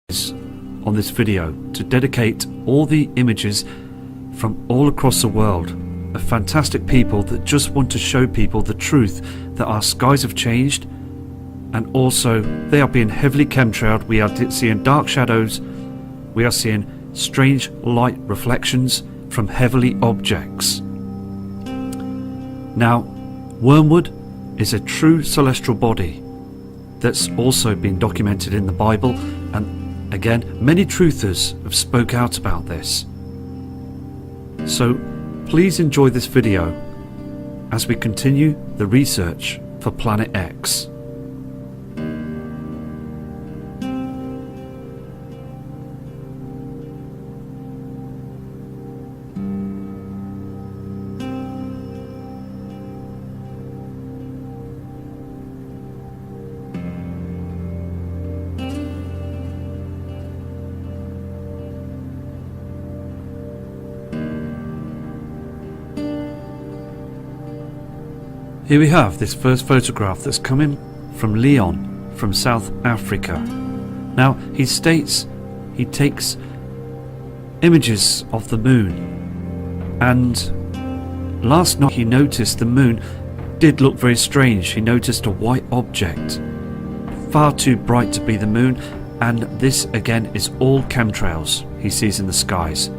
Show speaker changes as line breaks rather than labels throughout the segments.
on this video to dedicate all the images from all across the world of fantastic people that just want to show people the truth that our skies have changed, and also they are being heavily chemtrailed. We are seeing dark shadows, we are seeing strange light reflections from heavenly objects. Now, wormwood is a true celestial body that's also been documented in the Bible, and again, many truthers have spoke out about this. So please enjoy this video as we continue the research for Planet X. Here we have this first photograph that's coming from Leon from South Africa. Now he states he takes images of the moon, and last night he noticed the moon did look very strange. He noticed a white object, far too bright to be the moon, and this again is all chemtrails he sees in the skies.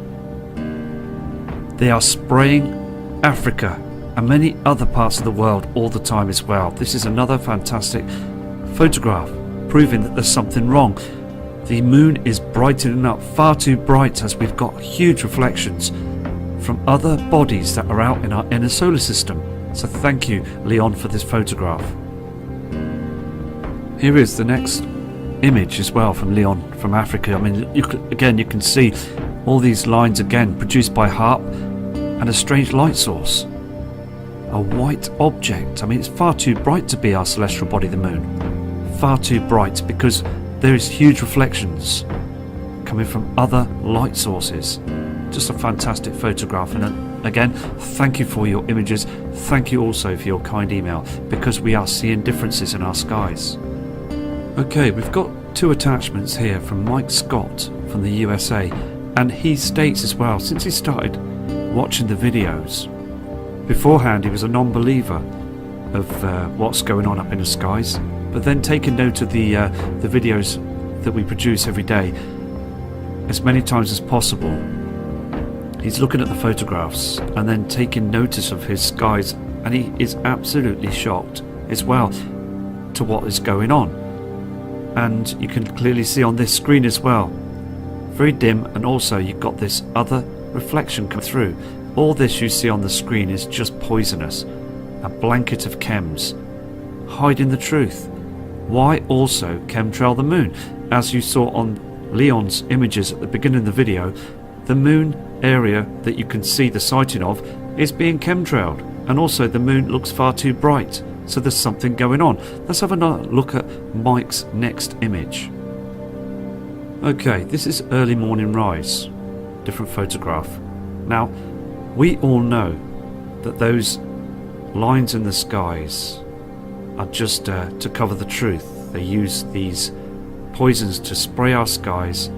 They are spraying Africa and many other parts of the world all the time as well. This is another fantastic photograph proving that there's something wrong. The moon is brightening up, far too bright, as we've got huge reflections from other bodies that are out in our inner solar system. So thank you, Leon, for this photograph. Here is the next image as well from Leon from Africa. I mean, you can see all these lines again produced by HARP and a strange light source. A white object. I mean, it's far too bright to be our celestial body, the moon. Far too bright, because there is huge reflections coming from other light sources. Just a fantastic photograph, and again, thank you for your images. Thank you also for your kind email, because we are seeing differences in our skies. Okay, we've got two attachments here from Mike Scott from the USA, and he states as well, since he started watching the videos, beforehand he was a non-believer of what's going on up in the skies, but then taking note of the videos that we produce every day as many times as possible. He's looking at the photographs and then taking notice of his skies, and he is absolutely shocked as well to what is going on. And you can clearly see on this screen as well, very dim, and also you've got this other reflection come through. All this you see on the screen is just poisonous, a blanket of chems, hiding the truth. Why also chemtrail the moon? As you saw on Leon's images at the beginning of the video, the moon area that you can see the sighting of is being chemtrailed, and also the moon looks far too bright, so there's something going on. Let's have another look at Mike's next image. Okay, this is early morning rise, different photograph. Now, we all know that those lines in the skies are just to cover the truth. They use these poisons to spray our skies,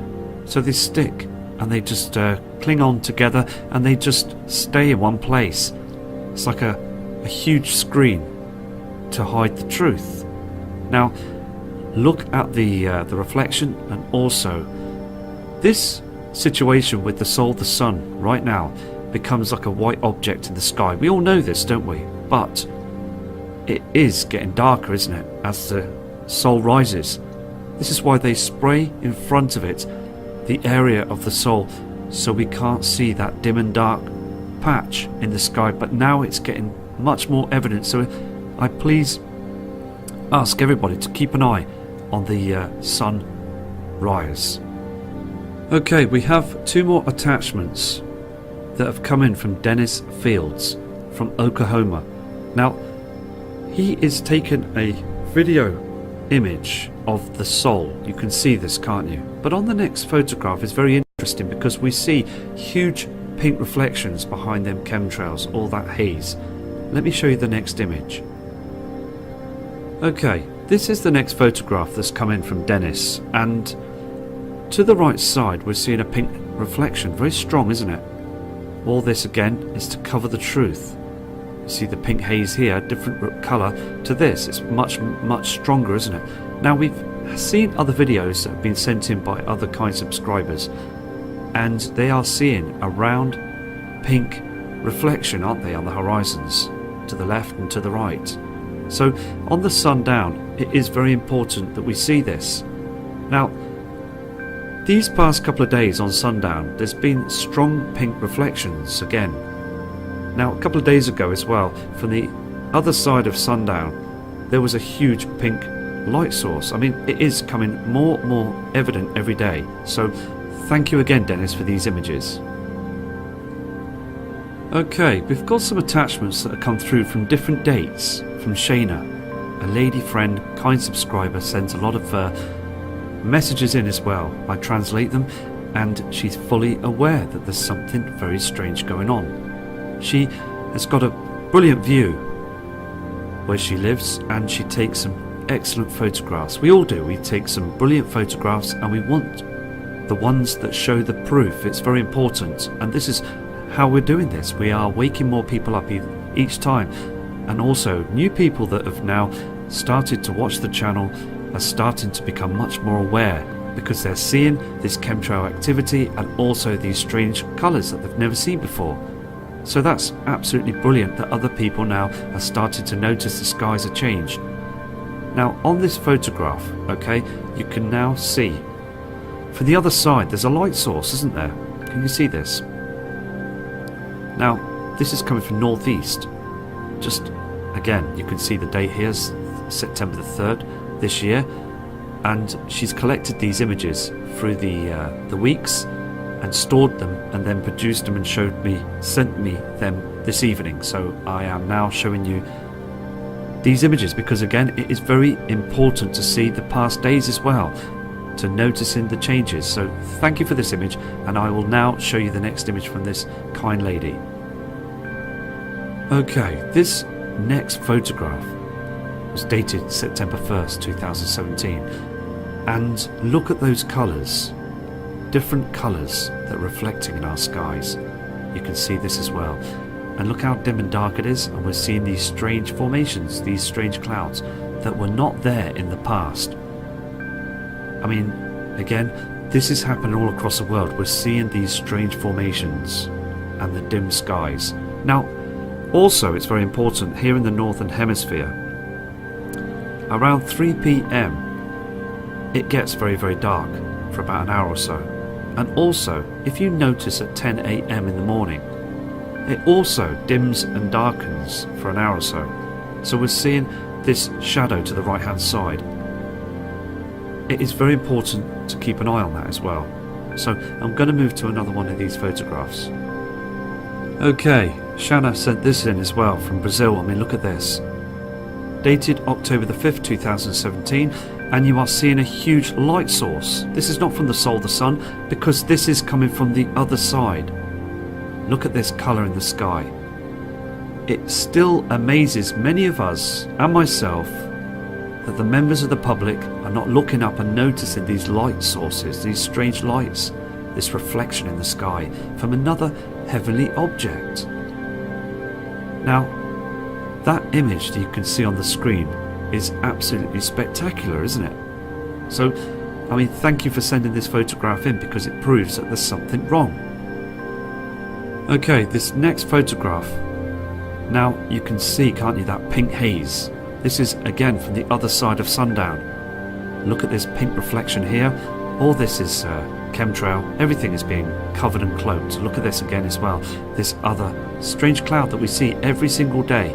so they stick and they just cling on together, and they just stay in one place. It's like a huge screen to hide the truth. Now, look at the reflection, and also this situation with the soul, the sun, right now becomes like a white object in the sky. We all know this, don't we? But it is getting darker, isn't it, as the soul rises. This is why they spray in front of it the area of the soul, so we can't see that dim and dark patch in the sky. But now it's getting much more evident, so I please ask everybody to keep an eye on the sun rise. Okay, we have two more attachments that have come in from Dennis Fields from Oklahoma. Now, he is taking a video image of the soul. You can see this, can't you? But on the next photograph is very interesting, because we see huge pink reflections behind them chemtrails, all that haze. Let me show you the next image. Okay, this is the next photograph that's come in from Dennis, and to the right side we're seeing a pink reflection, very strong, isn't it? All this again is to cover the truth. You see the pink haze here, different colour to this. It's much stronger, isn't it? Now we've seen other videos that have been sent in by other kind subscribers, and they are seeing a round pink reflection, aren't they, on the horizons to the left and to the right. So on the sundown it is very important that we see this. Now these past couple of days on sundown there's been strong pink reflections again. Now a couple of days ago as well, from the other side of sundown there was a huge pink light source. I mean, it is coming more evident every day. So thank you again, Dennis, for these images. Okay, we've got some attachments that have come through from different dates from Shayna, a lady friend, kind subscriber, sends a lot of messages in as well. I translate them and she's fully aware that there's something very strange going on. She has got a brilliant view where she lives and she takes some excellent photographs. We all do. We take some brilliant photographs and we want the ones that show the proof. It's very important, and this is how we're doing this. We are waking more people up each time, and also new people that have now started to watch the channel are starting to become much more aware because they're seeing this chemtrail activity and also these strange colours that they've never seen before. So that's absolutely brilliant that other people now are starting to notice the skies are changed. Now on this photograph, okay, you can now see for the other side there's a light source, isn't there? Can you see this? Now this is coming from northeast. Just again, you can see the date here, September the 3rd this year, and she's collected these images through the weeks and stored them and then produced them and sent me them this evening. So I am now showing you these images because again it is very important to see the past days as well, to noticing the changes. So thank you for this image, and I will now show you the next image from this kind lady. Okay, this next photograph was dated September 1st 2017, and look at those colours, different colours that are reflecting in our skies. You can see this as well. And look how dim and dark it is, and we're seeing these strange formations, these strange clouds that were not there in the past. I mean, again, this is happening all across the world. We're seeing these strange formations and the dim skies. Now, also it's very important here in the Northern Hemisphere, around 3 p.m. it gets very dark for about an hour or so. And also, if you notice at 10 a.m. in the morning, it also dims and darkens for an hour or so. So we're seeing this shadow to the right hand side. It is very important to keep an eye on that as well. So I'm going to move to another one of these photographs. Okay, Shanna sent this in as well from Brazil. I mean, look at this. Dated October the 5th 2017, and you are seeing a huge light source. This is not from the soul, the sun, because this is coming from the other side. Look at this colour in the sky. It still amazes many of us and myself that the members of the public are not looking up and noticing these light sources, these strange lights, this reflection in the sky from another heavenly object. Now, that image that you can see on the screen is absolutely spectacular, isn't it? So, I mean, thank you for sending this photograph in because it proves that there's something wrong. Okay, this next photograph. Now you can see, can't you, that pink haze. This is again from the other side of sundown. Look at this pink reflection here. All this is chemtrail. Everything is being covered and cloaked. Look at this again as well. This other strange cloud that we see every single day.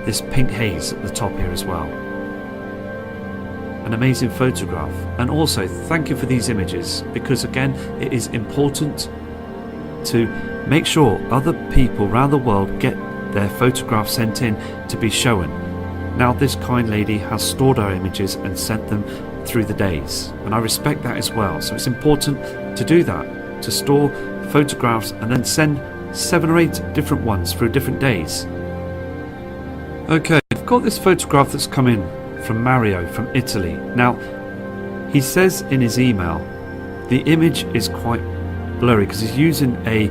This pink haze at the top here as well. An amazing photograph. And also thank you for these images, because again it is important to make sure other people around the world get their photographs sent in to be shown. Now this kind lady has stored our images and sent them through the days, and I respect that as well. So it's important to do that, to store photographs and then send 7 or 8 different ones through different days. Okay, I've got this photograph that's come in from Mario from Italy. Now he says in his email The image is quite blurry because he's using a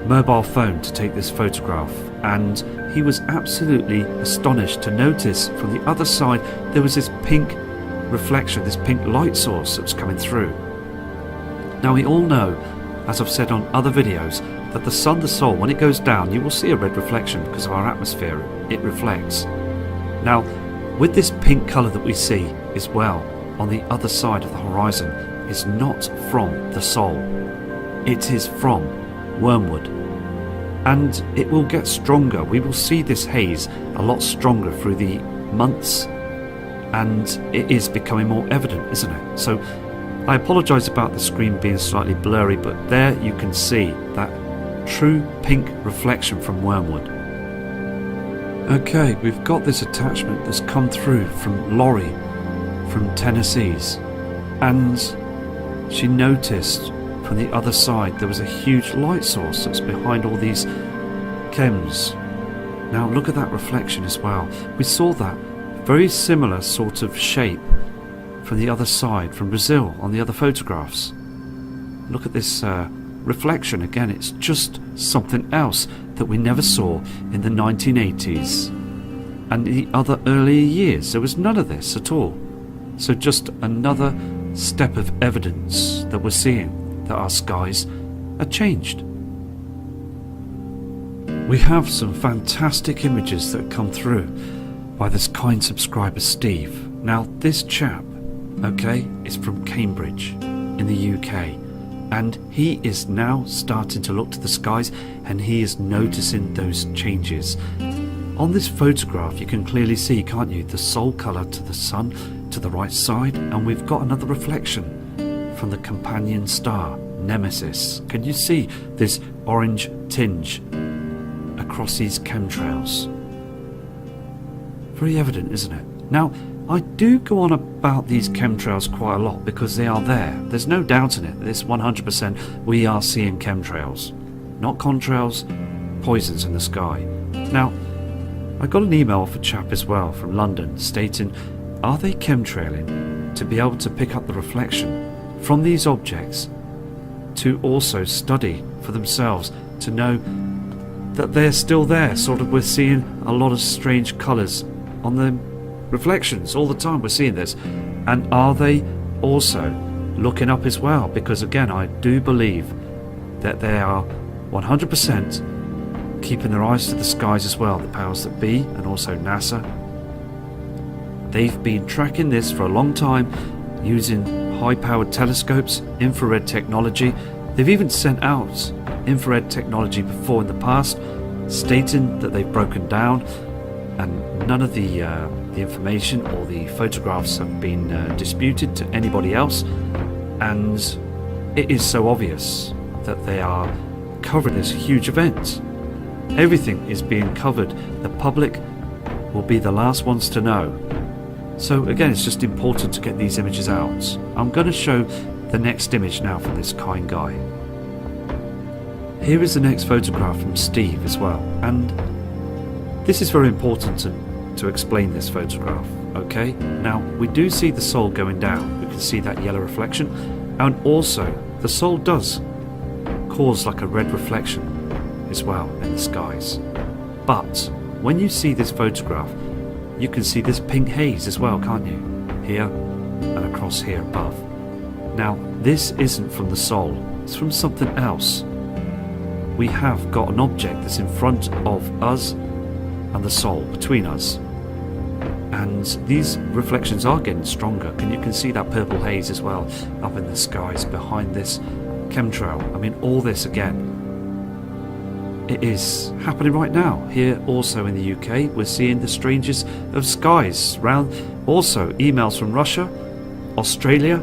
mobile phone to take this photograph, and he was absolutely astonished to notice from the other side there was this pink reflection, this pink light source that was coming through. Now we all know, as I've said on other videos, that the sun, the Sol, when it goes down, you will see a red reflection because of our atmosphere. It reflects. Now, with this pink colour that we see as well on the other side of the horizon is not from the Sol. It is from Wormwood. And it will get stronger. We will see this haze a lot stronger through the months, and it is becoming more evident, isn't it? So I apologise about the screen being slightly blurry, but there you can see that true pink reflection from Wormwood. Okay, we've got this attachment that's come through from Laurie from Tennessee's, and she noticed from the other side there was a huge light source that's behind all these chems. Now look at that reflection as well. We saw that very similar sort of shape from the other side, from Brazil, on the other photographs. Look at this reflection again. It's just something else that we never saw in the 1980s and the other earlier years. There was none of this at all. So just another step of evidence that we're seeing that our skies are changed. We have some fantastic images that come through by this kind subscriber Steve. Now this chap, okay, is from Cambridge in the UK, and he is now starting to look to the skies and he is noticing those changes. On this photograph you can clearly see, can't you, the Sol colour to the sun to the right side, and we've got another reflection from the companion star Nemesis. Can you see this orange tinge across these chemtrails? Very evident, isn't it? Now I do go on about these chemtrails quite a lot because they are there. There's no doubt in it. This 100% we are seeing chemtrails, not contrails, poisons in the sky. Now I got an email off a chap as well from London stating, are they chemtrailing to be able to pick up the reflection from these objects to also study for themselves, to know that they're still there? Sort of, we're seeing a lot of strange colours on the reflections all the time. We're seeing this. And are they also looking up as well? Because again, I do believe that they are 100% keeping their eyes to the skies as well, the powers that be, and also NASA. They've been tracking this for a long time using high-powered telescopes, infrared technology. They've even sent out infrared technology before in the past, stating that they've broken down, and none of the information or the photographs have been disputed to anybody else. And it is so obvious that they are covering this huge event. Everything is being covered. The public will be the last ones to know. So again, it's just important to get these images out. I'm going to show the next image now from this kind guy. Here is the next photograph from Steve as well, and this is very important to explain this photograph. Okay, now we do see the Sol going down. We can see that yellow reflection, and also the Sol does cause like a red reflection as well in the skies. But when you see this photograph, you can see this pink haze as well, can't you? Here and across here above. Now this isn't from the Sol, it's from something else. We have got an object that's in front of us and the Sol, between us, and these reflections are getting stronger. And you can see that purple haze as well up in the skies behind this chemtrail. I mean, all this again, it is happening right now. Here also in the UK, we're seeing the strangest of skies round. Also emails from Russia, Australia,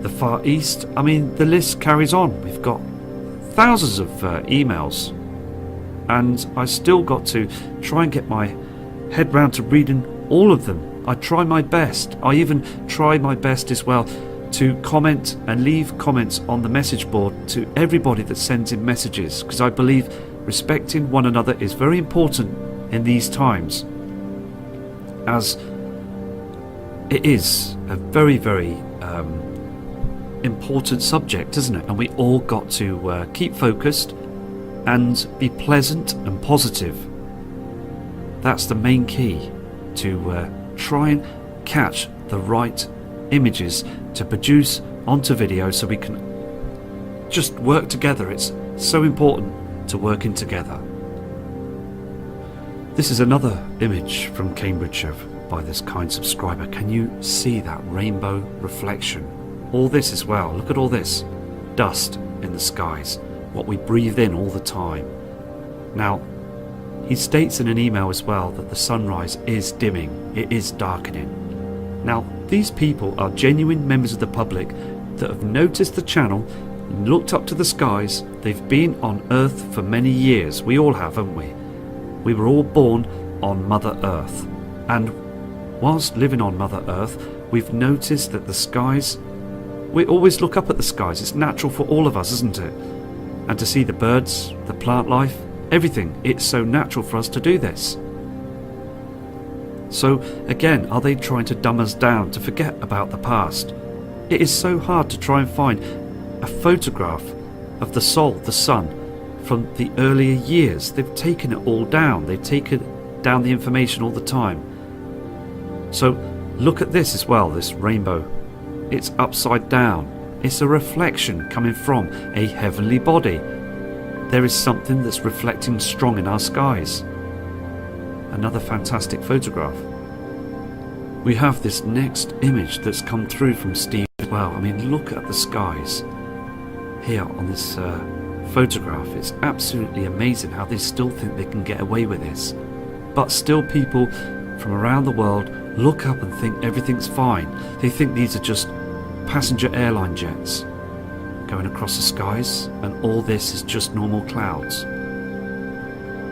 the Far East. I mean, the list carries on. We've got thousands of emails, and I still got to try and get my head round to reading all of them. I try my best. I even try my best as well to comment and leave comments on the message board to everybody that sends in messages, because I believe respecting one another is very important in these times, as it is a very, very important subject, isn't it? And we all got to keep focused and be pleasant and positive. That's the main key, to try and catch the right images to produce onto video so we can just work together. It's so important to working together. This is another image from Cambridgeshire by this kind subscriber. Can you see that rainbow reflection? All this as well. Look at all this dust in the skies, what we breathe in all the time. Now, he states in an email as well that the sunrise is dimming, it is darkening. Now, these people are genuine members of the public that have noticed the channel and looked up to the skies. They've been on Earth for many years. We all have, haven't we? We were all born on Mother Earth. And whilst living on Mother Earth, we've noticed that the skies, we always look up at the skies. It's natural for all of us, isn't it? And to see the birds, the plant life, everything, it's so natural for us to do this. So again, are they trying to dumb us down to forget about the past? It is so hard to try and find a photograph of the Sol, the sun, from the earlier years. They've taken it all down. They've taken down the information all the time. So look at this as well, this rainbow. It's upside down. It's a reflection coming from a heavenly body. There is something that's reflecting strong in our skies. Another fantastic photograph. We have this next image that's come through from Steve as well. I mean, look at the skies here on this photograph. It's absolutely amazing how they still think they can get away with this. But still people from around the world look up and think everything's fine. They think these are just passenger airline jets going across the skies, and all this is just normal clouds.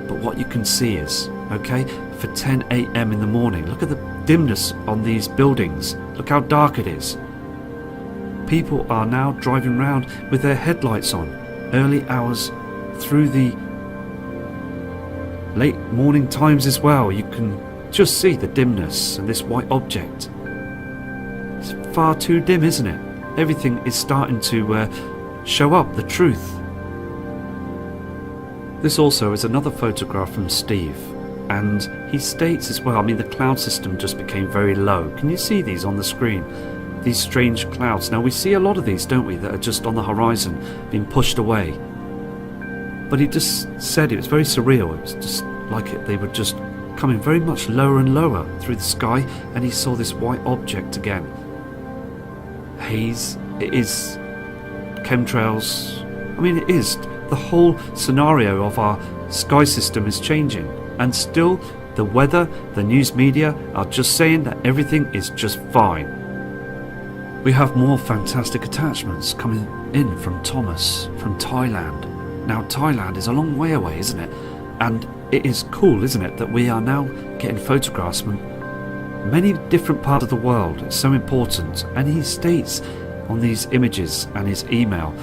But what you can see is, okay, for 10 a.m. in the morning, look at the dimness on these buildings. Look how dark it is. People are now driving around with their headlights on, early hours through the late morning times as well. You can just see the dimness and this white object. It's far too dim, isn't it? Everything is starting to show up the truth. This also is another photograph from Steve, and he states as well, I mean, the cloud system just became very low. Can you see these on the screen? These strange clouds. Now we see a lot of these, don't we, that are just on the horizon being pushed away. But he just said it was very surreal. It was just like they were just coming very much lower and lower through the sky, and he saw this white object again. Haze, it is chemtrails. I mean, it is. The whole scenario of our sky system is changing, and still the weather, the news media are just saying that everything is just fine. We have more fantastic attachments coming in from Thomas from Thailand. Now Thailand is a long way away, isn't it? And it is cool, isn't it, that we are now getting photographs from many different parts of the world. It's so important. And he states on these images and his email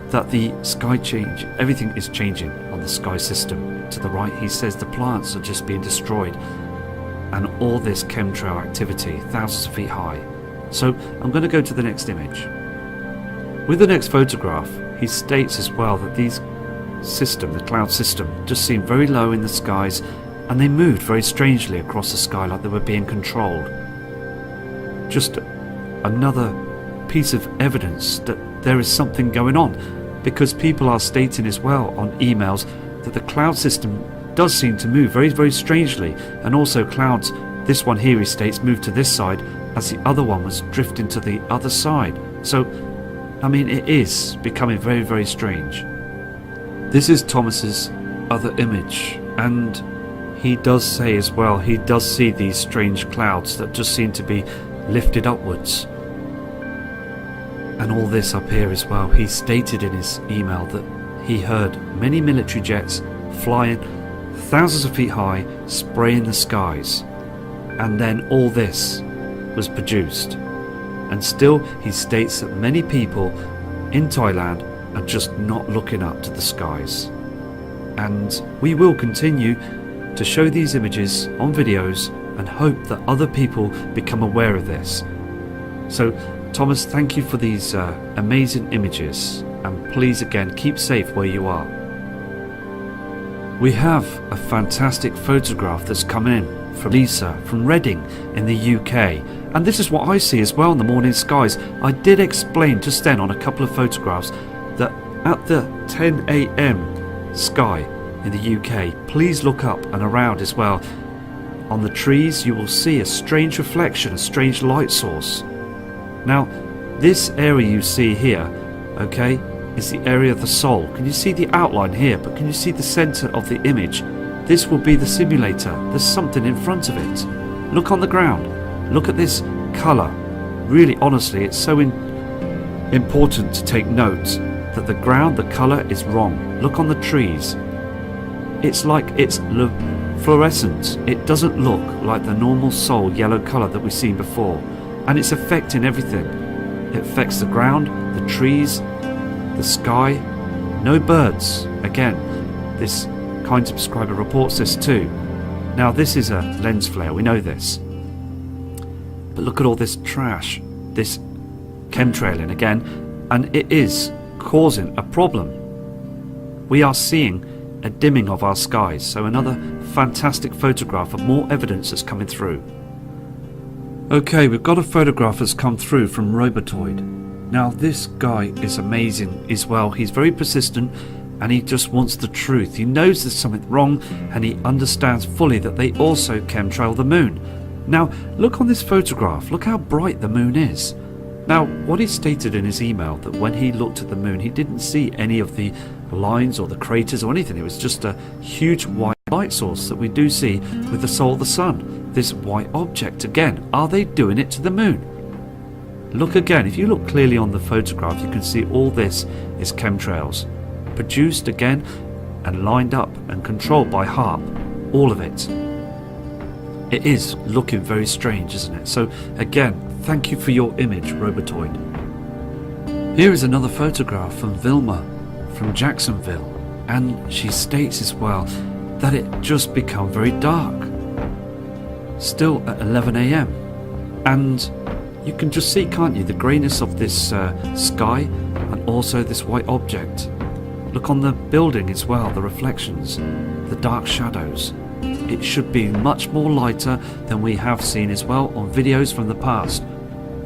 that the sky change, everything is changing on the sky system. To the right, he says the plants are just being destroyed, and all this chemtrail activity, thousands of feet high. So I'm going to go to the next image. With the next photograph, he states as well that these system, the cloud system, just seemed very low in the skies, and they moved very strangely across the sky like they were being controlled. Just another piece of evidence that there is something going on, because people are stating as well on emails that the cloud system does seem to move very, very strangely, and also clouds, this one here he states, moved to this side as the other one was drifting to the other side. So, I mean, it is becoming very, very strange. This is Thomas's other image, and he does say as well, he does see these strange clouds that just seem to be lifted upwards. And all this up here as well, he stated in his email that he heard many military jets flying thousands of feet high, spraying the skies. And then all this was produced. And still he states that many people in Thailand are just not looking up to the skies. And we will continue to show these images on videos and hope that other people become aware of this. So Thomas, thank you for these amazing images, and please again keep safe where you are. We have a fantastic photograph that's come in from Lisa from Reading in the UK, and this is what I see as well in the morning skies. I did explain just then on a couple of photographs that at the 10 a.m. sky in the UK, please look up and around as well. On the trees you will see a strange reflection, a strange light source. Now this area you see here, okay, is the area of the soul. Can you see the outline here? But can you see the center of the image? This will be the simulator. There's something in front of it. Look on the ground. Look at this color. Really, honestly, it's so important to take note that the ground, the color is wrong. Look on the trees. It's like it's fluorescent. It doesn't look like the normal soul yellow color that we've seen before. And it's affecting everything. It affects the ground, the trees, the sky. No birds. Again, this kind subscriber reports this too. Now this is a lens flare, we know this. But look at all this trash, this chemtrailing again, and it is causing a problem. We are seeing a dimming of our skies, so another fantastic photograph of more evidence that's coming through. Okay, we've got a photograph that's come through from Robotoid. Now this guy is amazing as well. He's very persistent and he just wants the truth. He knows there's something wrong and he understands fully that they also chemtrail the moon. Now look on this photograph, look how bright the moon is. Now what he stated in his email, that when he looked at the moon he didn't see any of the lines or the craters or anything. It was just a huge white light source that we do see with the soul of the sun. This white object again. Are they doing it to the moon? Look again. If you look clearly on the photograph you can see all this is chemtrails. Produced again and lined up and controlled by HAARP. All of it. It is looking very strange, isn't it? So again, thank you for your image, Robotoid. Here is another photograph from Vilma from Jacksonville, and she states as well that it just become very dark. Still at 11 a.m. and you can just see, can't you, the greyness of this sky and also this white object. Look on the building as well, the reflections, the dark shadows. It should be much more lighter than we have seen as well on videos from the past.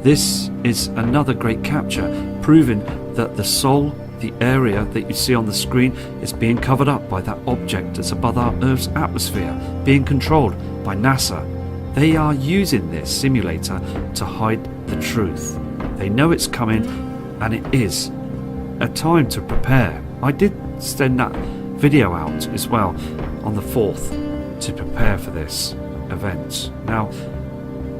This is another great capture, proving that the soul, the area that you see on the screen, is being covered up by that object that's above our Earth's atmosphere, being controlled by NASA. They are using this simulator to hide the truth. They know it's coming and it is a time to prepare. I did send that video out as well on the 4th to prepare for this event. Now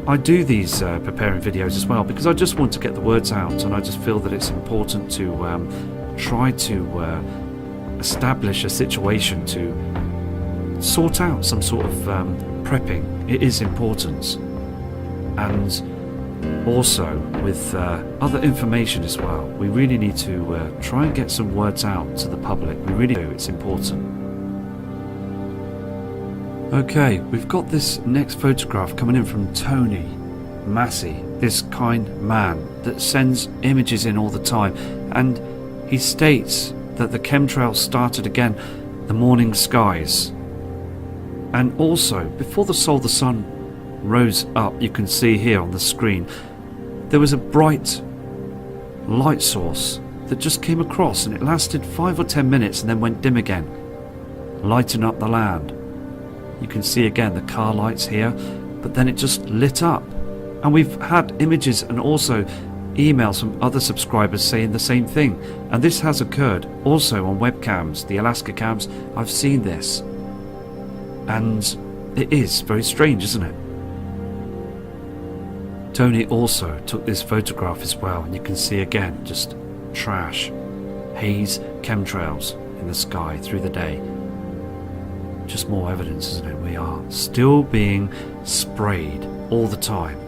I do these preparing videos as well because I just want to get the words out, and I just feel that it's important to try to establish a situation to sort out some sort of prepping. It is important, and also with other information as well. We really need to try and get some words out to the public. We really do. It's important. Okay, we've got this next photograph coming in from Tony Massey, this kind man that sends images in all the time, and he states that the chemtrails started again, the morning skies. And also, before the soul of the sun rose up, you can see here on the screen, there was a bright light source that just came across, and it lasted 5 or 10 minutes and then went dim again, lighting up the land. You can see again the car lights here, but then it just lit up. And we've had images and also emails from other subscribers saying the same thing. And this has occurred also on webcams, the Alaska cams. I've seen this. And it is very strange, isn't it? Tony also took this photograph as well, and you can see again just trash, haze, chemtrails in the sky through the day. Just more evidence, isn't it? We are still being sprayed all the time.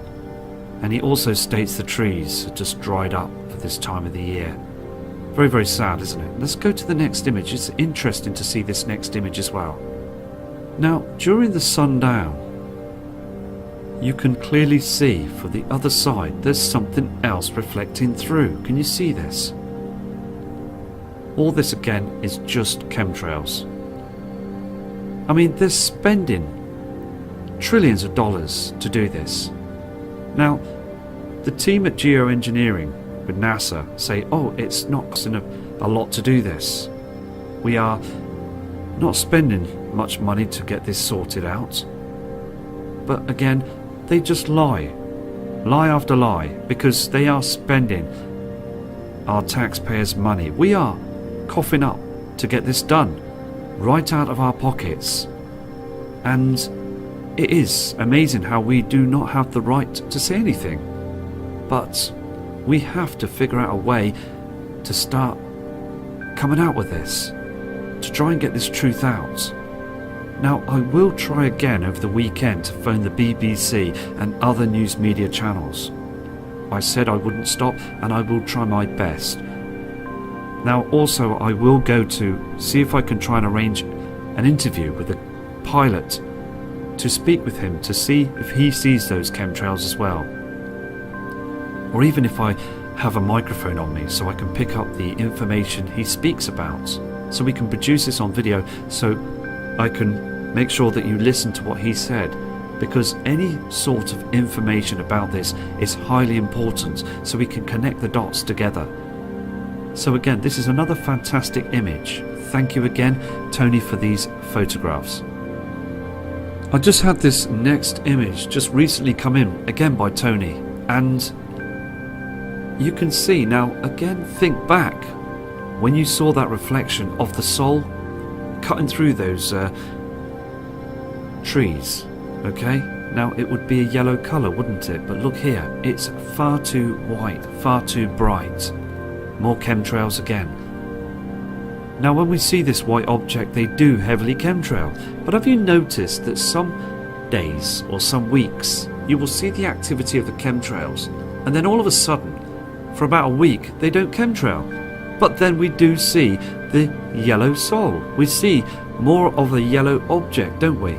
And he also states the trees are just dried up for this time of the year. Very, very sad, isn't it? Let's go to the next image. It's interesting to see this next image as well. Now, during the sundown, you can clearly see for the other side there's something else reflecting through. Can you see this? All this again is just chemtrails. I mean, they're spending trillions of dollars to do this. Now, the team at Geoengineering with NASA say, oh, it's not costing a lot to do this. We are not spending much money to get this sorted out. But again, they just lie after lie, because they are spending our taxpayers' money. We are coughing up to get this done right out of our pockets, and it is amazing how we do not have the right to say anything, but we have to figure out a way to start coming out with this, to try and get this truth out. Now, I will try again over the weekend to phone the BBC and other news media channels. I said I wouldn't stop, and I will try my best. Now, also, I will go to see if I can try and arrange an interview with the pilot to speak with him to see if he sees those chemtrails as well. Or even if I have a microphone on me so I can pick up the information he speaks about. So we can produce this on video, so I can make sure that you listen to what he said, because any sort of information about this is highly important, so we can connect the dots together. So again, this is another fantastic image. Thank you again, Tony, for these photographs. I just had this next image just recently come in, again by Tony, and you can see now, again, think back when you saw that reflection of the Sol cutting through those trees. Okay, now it would be a yellow colour, wouldn't it? But look here, it's far too white, far too bright. More chemtrails again. Now when we see this white object, they do heavily chemtrail, but have you noticed that some days or some weeks you will see the activity of the chemtrails, and then all of a sudden for about a week they don't chemtrail, but then we do see the yellow Sol. We see more of a yellow object, don't we?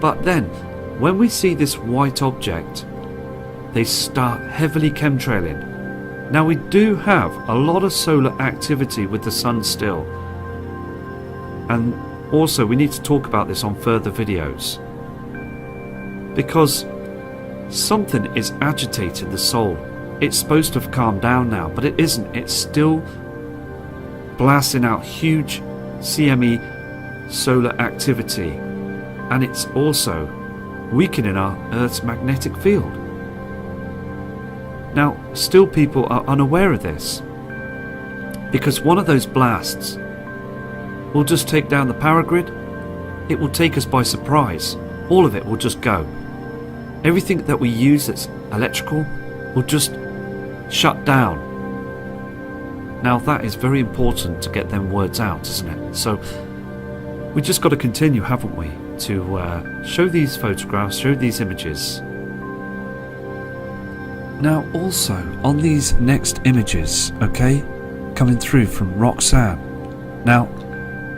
But then when we see this white object, they start heavily chemtrailing. Now we do have a lot of solar activity with the sun still, and also we need to talk about this on further videos, because something is agitating the Sol. It's supposed to have calmed down now, but it isn't. It's still blasting out huge CME solar activity, and it's also weakening our Earth's magnetic field. Now, still people are unaware of this, because one of those blasts will just take down the power grid. It will take us by surprise. All of it will just go. Everything that we use that's electrical will just shut down. Now that is very important to get them words out, isn't it? So we just got to continue, haven't we, to show these photographs, show these images. Now also on these next images, okay, coming through from Roxanne. Now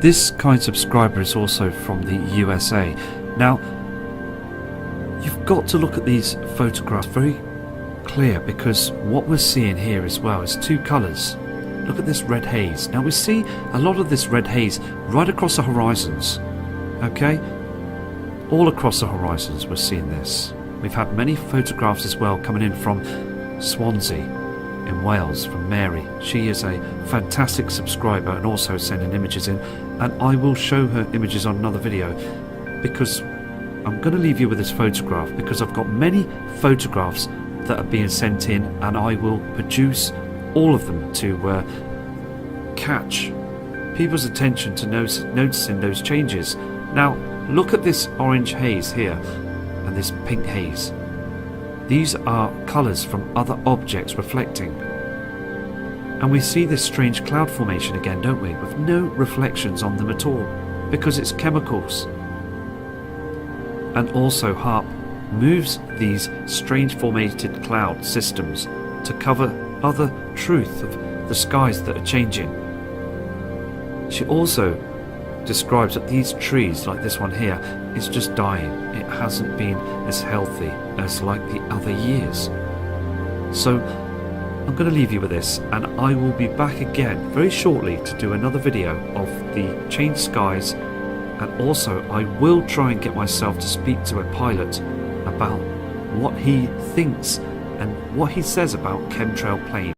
this kind subscriber is also from the USA. Now you've got to look at these photographs very clear, because what we're seeing here as well is two colours. Look at this red haze. Now we see a lot of this red haze right across the horizons. Okay, all across the horizons we're seeing this. We've had many photographs as well coming in from Swansea in Wales, from Mary. She is a fantastic subscriber and also sending images in, and I will show her images on another video, because I'm going to leave you with this photograph, because I've got many photographs that are being sent in, and I will produce all of them to catch people's attention to noticing those changes. Now look at this orange haze here and this pink haze. These are colours from other objects reflecting, and we see this strange cloud formation again, don't we, with no reflections on them at all, because it's chemicals. And also HAARP moves these strange formated cloud systems to cover other truth of the skies that are changing. She also describes that these trees, like this one here, is just dying. It hasn't been as healthy as like the other years. So I'm going to leave you with this, and I will be back again very shortly to do another video of the changed skies, and also I will try and get myself to speak to a pilot about what he thinks and what he says about chemtrail planes.